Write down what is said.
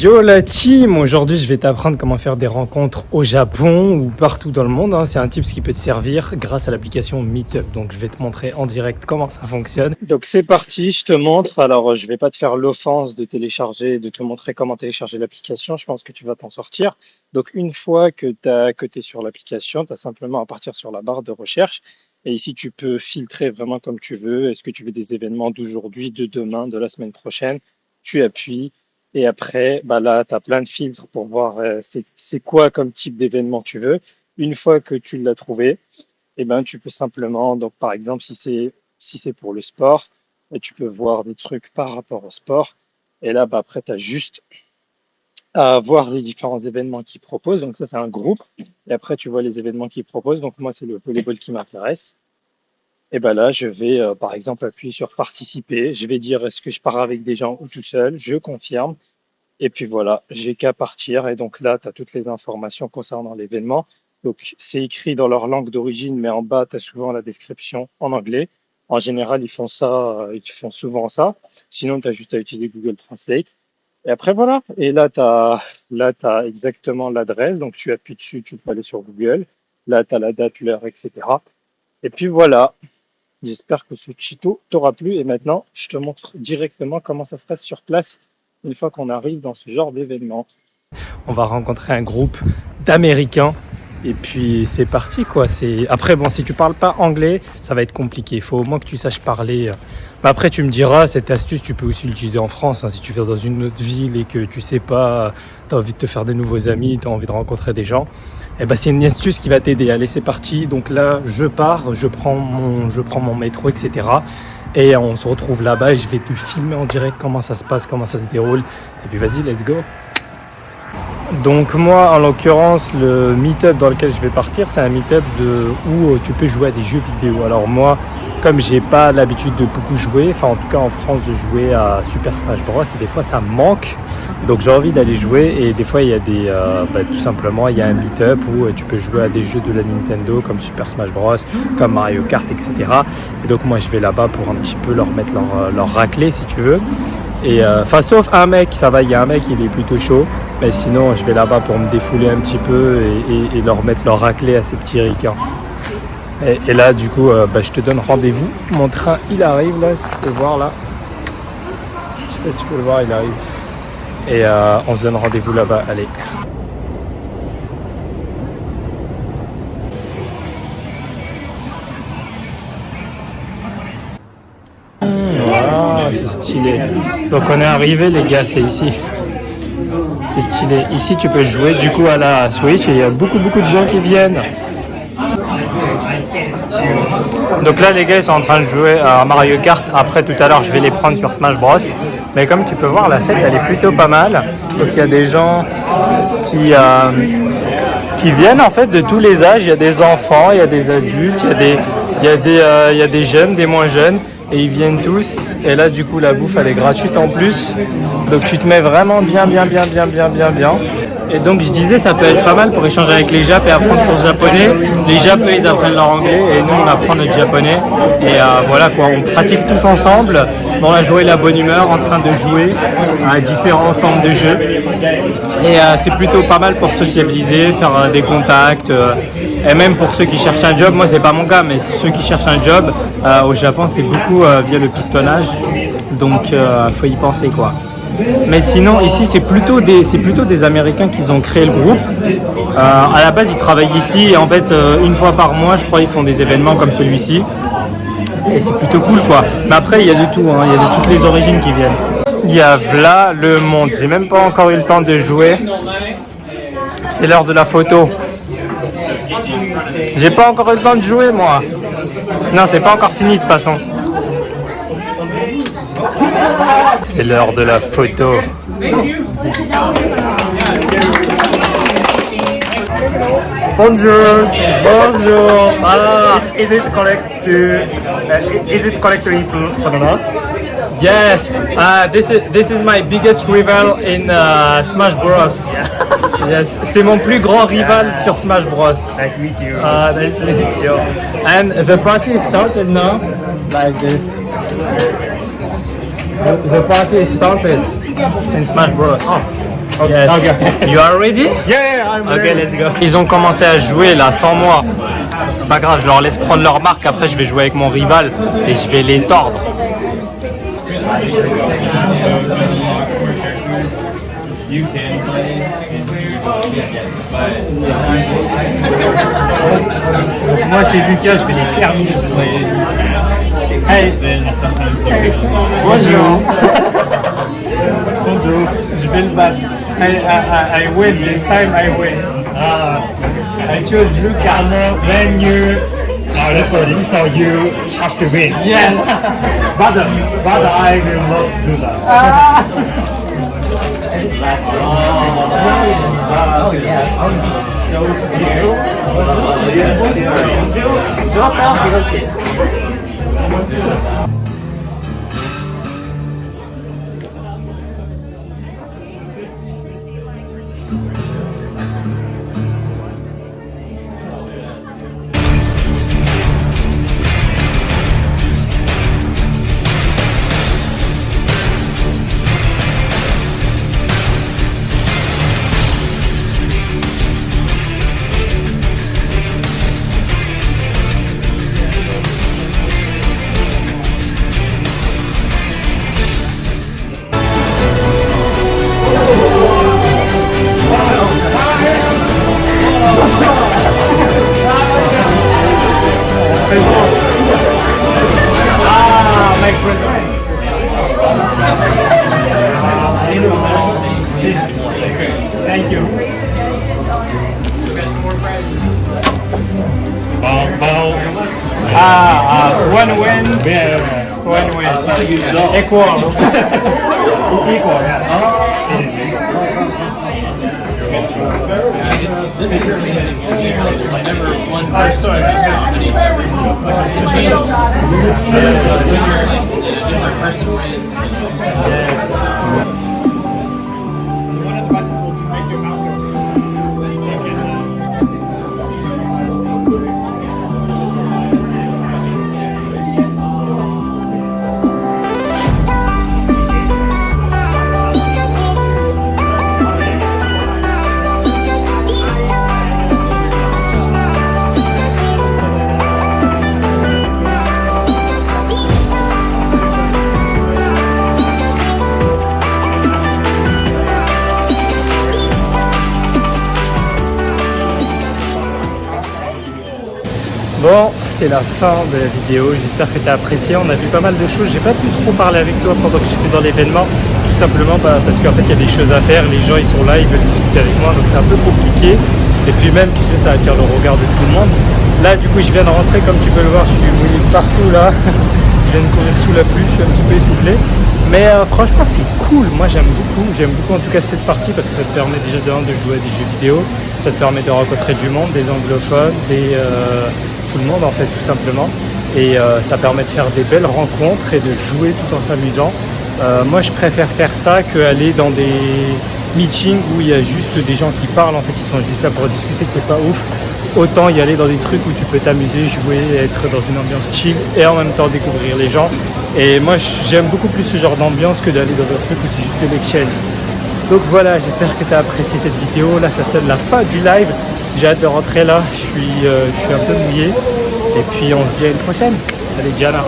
Yo la team, aujourd'hui je vais t'apprendre comment faire des rencontres au Japon ou partout dans le monde. C'est un tips qui peut te servir grâce à l'application Meetup. Donc je vais te montrer en direct comment ça fonctionne. Donc c'est parti, je te montre. Alors je vais pas te faire l'offense de télécharger, de te montrer comment télécharger l'application. Je pense que tu vas t'en sortir. Donc une fois que tu es sur l'application, tu as simplement à partir sur la barre de recherche. Et ici tu peux filtrer vraiment comme tu veux. Est-ce que tu veux des événements d'aujourd'hui, de demain, de la semaine prochaine? Tu appuies. Et après, là, tu as plein de filtres pour voir c'est quoi comme type d'événement tu veux. Une fois que tu l'as trouvé, tu peux simplement, donc par exemple, si c'est pour le sport, tu peux voir des trucs par rapport au sport. Et là, après, tu as juste à voir les différents événements qu'ils proposent. Donc ça, c'est un groupe. Et après, tu vois les événements qu'ils proposent. Donc moi, c'est le volleyball qui m'intéresse. Et là, je vais, par exemple, appuyer sur participer. Je vais dire est-ce que je pars avec des gens ou tout seul. Je confirme. Et puis voilà, j'ai qu'à partir. Et donc là, tu as toutes les informations concernant l'événement. Donc c'est écrit dans leur langue d'origine, mais en bas, tu as souvent la description en anglais. En général, ils font ça, ils font souvent ça. Sinon, tu as juste à utiliser Google Translate. Et après, voilà. Et là, t'as exactement l'adresse. Donc tu appuies dessus, tu peux aller sur Google. Là, tu as la date, l'heure, etc. Et puis voilà. J'espère que ce tuto t'aura plu et maintenant je te montre directement comment ça se passe sur place une fois qu'on arrive dans ce genre d'événement. On va rencontrer un groupe d'Américains et puis c'est parti quoi. Après bon, si tu parles pas anglais, ça va être compliqué. Il faut au moins que tu saches parler. Après tu me diras, cette astuce tu peux aussi l'utiliser en France. Si tu vas dans une autre ville et que tu sais pas, tu as envie de te faire des nouveaux amis, tu as envie de rencontrer des gens. C'est une astuce qui va t'aider. Allez, c'est parti. Donc là, je pars, je prends mon métro, etc. Et on se retrouve là-bas et je vais te filmer en direct comment ça se passe, comment ça se déroule. Et puis vas-y, let's go. Donc moi, en l'occurrence, le meet-up dans lequel je vais partir, c'est un meet-up où tu peux jouer à des jeux vidéo. Alors moi, comme j'ai pas l'habitude de beaucoup jouer, en tout cas en France, de jouer à Super Smash Bros, et des fois ça me manque. Donc j'ai envie d'aller jouer et des fois il y a tout simplement il y a un meet-up où tu peux jouer à des jeux de la Nintendo comme Super Smash Bros, comme Mario Kart, etc. Et donc moi je vais là-bas pour un petit peu leur mettre leur raclée si tu veux. Et sauf un mec, ça va, il y a un mec, il est plutôt chaud. Mais sinon je vais là-bas pour me défouler un petit peu et leur mettre leur raclée à ces petits ricains. Et là du coup je te donne rendez-vous. Mon train il arrive là, si tu peux voir là. Je sais pas si tu peux le voir, il arrive. Et on se donne rendez-vous là-bas, allez. Wow, c'est stylé. Donc on est arrivé les gars, c'est ici. C'est stylé. Ici tu peux jouer du coup à la Switch et il y a beaucoup de gens qui viennent. Donc là les gars ils sont en train de jouer à Mario Kart. Après tout à l'heure je vais les prendre sur Smash Bros. Mais comme tu peux voir la fête elle est plutôt pas mal. Donc il y a des gens qui viennent en fait de tous les âges. Il y a des enfants, il y a des adultes, il y a des jeunes, des moins jeunes. Et ils viennent tous. Et là du coup la bouffe elle est gratuite en plus. Donc tu te mets vraiment bien. Et donc je disais ça peut être pas mal pour échanger avec les Japs et apprendre sur le japonais. Les Japs ils apprennent leur anglais et nous on apprend notre japonais. Et voilà quoi, on pratique tous ensemble dans la joie et la bonne humeur en train de jouer à différentes formes de jeux. Et c'est plutôt pas mal pour sociabiliser, faire des contacts. Et même pour ceux qui cherchent un job, moi c'est pas mon cas, mais ceux qui cherchent un job au Japon c'est beaucoup via le pistonnage. Donc faut y penser quoi. Mais sinon ici c'est plutôt des Américains qui ont créé le groupe. À la base ils travaillent ici et en fait une fois par mois je crois ils font des événements comme celui-ci. Et c'est plutôt cool quoi. Mais après il y a de tout, il y a de toutes les origines qui viennent. Il y a là le monde, j'ai même pas encore eu le temps de jouer. C'est l'heure de la photo. J'ai pas encore eu le temps de jouer moi. Non c'est pas encore fini de toute façon. C'est l'heure de la photo. Bonjour. Bonjour. Is it correct to pronounce? Yes. This is my biggest rival in Smash Bros. Yes. C'est mon plus grand rival sur Smash Bros. Nice to meet you. Nice to meet you. And the party is started now, like this. The party is started in Smash Bros. Yes. Okay. You are ready? Yeah, I'm Ok, ready. let's go. Ils ont commencé à jouer là sans moi. C'est pas grave, je leur laisse prendre leur marque. Après, je vais jouer avec mon rival et je vais les tordre. Moi, c'est Lucas, je vais les terminer. Hey, bonjour. Bonjour. Je vais le battre. I win. This time I win. I chose Lucas. When you are recording, so you have to win. Yes. But I will not do that. Oh yes. So cute. Je vais faire my presents. Thank you. One win. One win. Equal. Equal, This is amazing to me how there's never one person who's dominates everyone. It changes. When you're like, a different person wins. Bon, c'est la fin de la vidéo, j'espère que tu as apprécié, on a vu pas mal de choses, j'ai pas pu trop parler avec toi pendant que j'étais dans l'événement, tout simplement parce qu'en fait il y a des choses à faire, les gens ils sont là, ils veulent discuter avec moi, donc c'est un peu compliqué, et puis même tu sais ça attire le regard de tout le monde. Là du coup je viens de rentrer, comme tu peux le voir, je suis mouillé partout là, je viens de courir sous la pluie, je suis un petit peu essoufflé, mais franchement c'est cool, moi j'aime beaucoup en tout cas cette partie parce que ça te permet déjà de jouer à des jeux vidéo, ça te permet de rencontrer du monde, des anglophones, tout le monde en fait tout simplement, et ça permet de faire des belles rencontres et de jouer tout en s'amusant. Moi je préfère faire ça qu'aller dans des meetings où il y a juste des gens qui parlent, en fait ils sont juste là pour discuter, c'est pas ouf. Autant y aller dans des trucs où tu peux t'amuser, jouer, être dans une ambiance chill et en même temps découvrir les gens. Et moi j'aime beaucoup plus ce genre d'ambiance que d'aller dans un truc où c'est juste de l'exchange. Donc voilà, j'espère que tu as apprécié cette vidéo. Là ça sonne la fin du live. J'ai hâte de rentrer là, je suis un peu mouillé. Et puis on se dit à une prochaine. Allez Diana.